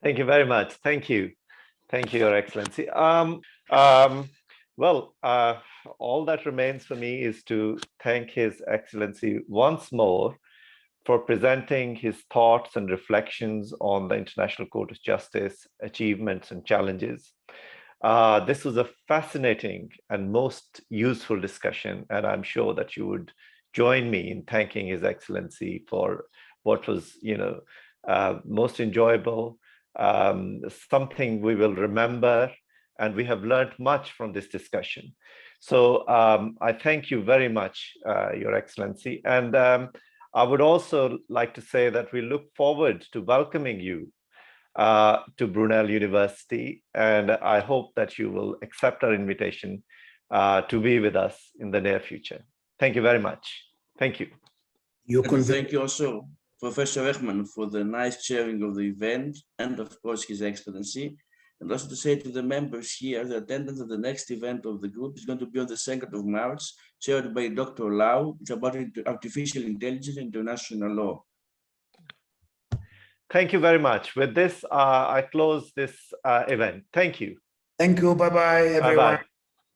Thank you very much. Thank you. Thank you, Your Excellency. Well, all that remains for me is to thank His Excellency once more for presenting his thoughts and reflections on the International Court of Justice, achievements and challenges. This was a fascinating and most useful discussion, and I'm sure that you would join me in thanking His Excellency for what was, most enjoyable, something we will remember, and we have learned much from this discussion. So I thank you very much, Your Excellency, and I would also like to say that we look forward to welcoming you to Brunel University, and I hope that you will accept our invitation to be with us in the near future. Thank you very much. Thank you. Thank you also, Professor Rehman, for the nice chairing of the event, and of course, His Excellency. And also to say to the members here, the attendance of the next event of the group is going to be on the 2nd of March, chaired by Dr. Lau. It's about artificial intelligence and international law. Thank you very much. With this, I close this event. Thank you. Thank you. Bye-bye, everyone. Bye-bye.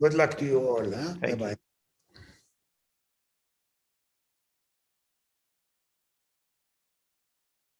Good luck to you all. Huh? Bye-bye.